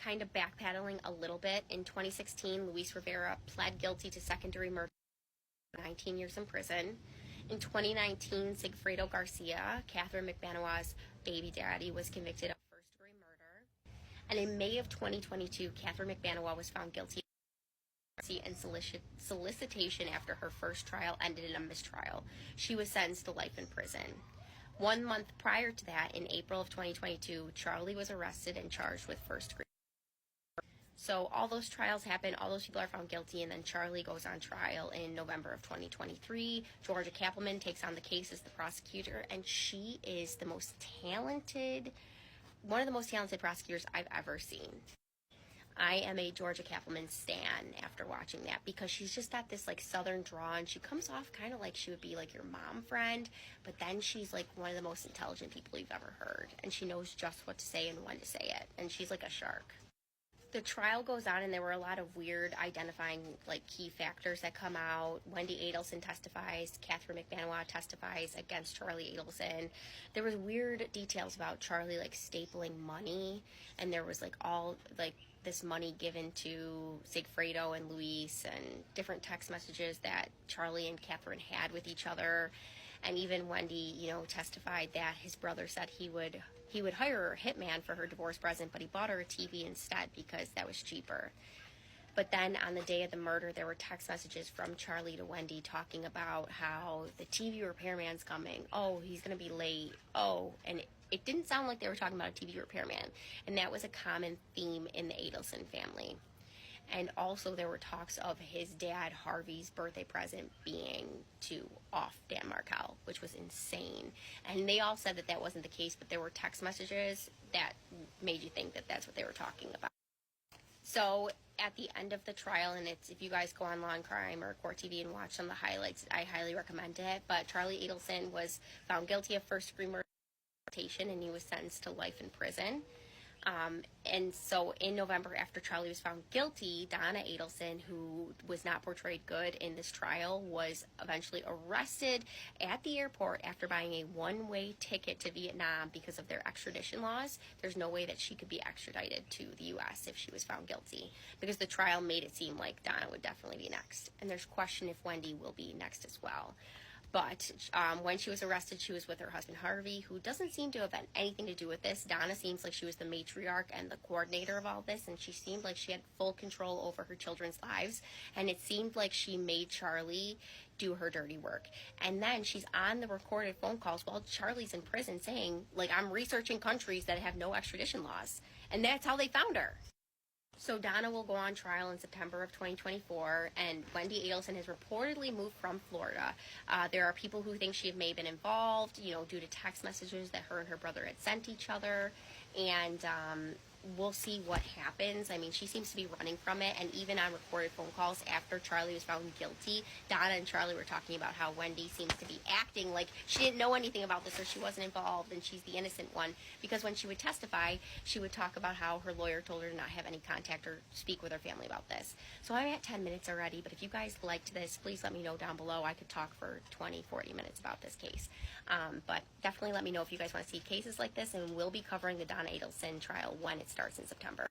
kind of backpedaling a little bit. In 2016, Luis Rivera pled guilty to second-degree murder, 19 years in prison. In 2019, Sigfredo Garcia, Catherine McManaway's baby daddy, was convicted of first-degree murder. And in May of 2022, Catherine McManaway was found guilty and solicitation after her first trial ended in a mistrial. She was sentenced to life in prison. 1 month prior to that, in April of 2022, Charlie was arrested and charged with first degree. So all those trials happen, all those people are found guilty, and then Charlie goes on trial in November of 2023. Georgia Kappelman takes on the case as the prosecutor, and she is the most talented, one of the most talented prosecutors I've ever seen. I am a Georgia Kappelman stan after watching that, because she's just got this like southern draw, and she comes off kind of like she would be like your mom friend, but then she's like one of the most intelligent people you've ever heard, and she knows just what to say and when to say it, and she's like a shark. The trial goes on, and there were a lot of weird identifying like key factors that come out. Wendy Adelson testifies, Catherine McManaway testifies against Charlie Adelson. There was weird details about Charlie like stapling money, and there was like all like this money given to Sigfredo and Luis, and different text messages that Charlie and Catherine had with each other. And even Wendy, testified that his brother said he would hire a hitman for her divorce present, but he bought her a TV instead because that was cheaper. But then on the day of the murder, there were text messages from Charlie to Wendy talking about how the TV repairman's coming. Oh, he's going to be late. Oh, and it didn't sound like they were talking about a TV repairman. And that was a common theme in the Adelson family. And also there were talks of his dad, Harvey's birthday present being to off Dan Markel, which was insane. And they all said that that wasn't the case, but there were text messages that made you think that that's what they were talking about. So at the end of the trial, and it's, if you guys go on Law and Crime or Court TV and watch some of the highlights, I highly recommend it. But Charlie Adelson was found guilty of first-degree murder, and he was sentenced to life in prison. And so in November, after Charlie was found guilty, Donna Adelson, who was not portrayed good in this trial, was eventually arrested at the airport after buying a one-way ticket to Vietnam because of their extradition laws. There's no way that she could be extradited to the U.S. if she was found guilty, because the trial made it seem like Donna would definitely be next. And there's question if Wendy will be next as well. But when she was arrested, she was with her husband, Harvey, who doesn't seem to have had anything to do with this. Donna seems like she was the matriarch and the coordinator of all this, and she seemed like she had full control over her children's lives. And it seemed like she made Charlie do her dirty work. And then she's on the recorded phone calls while Charlie's in prison saying, like, I'm researching countries that have no extradition laws. And that's how they found her. So Donna will go on trial in September of 2024, and Wendy Adelson has reportedly moved from Florida. There are people who think she may have been involved, due to text messages that her and her brother had sent each other, and we'll see what happens. I mean, she seems to be running from it, and even on recorded phone calls after Charlie was found guilty, Donna and Charlie were talking about how Wendy seems to be acting like she didn't know anything about this, or she wasn't involved, and she's the innocent one, because when she would testify, she would talk about how her lawyer told her to not have any contact or speak with her family about this. So I'm at 10 minutes already, but if you guys liked this, please let me know down below. I could talk for 20, 40 minutes about this case. But definitely let me know if you guys want to see cases like this, and we'll be covering the Donna Adelson trial when it starts in September.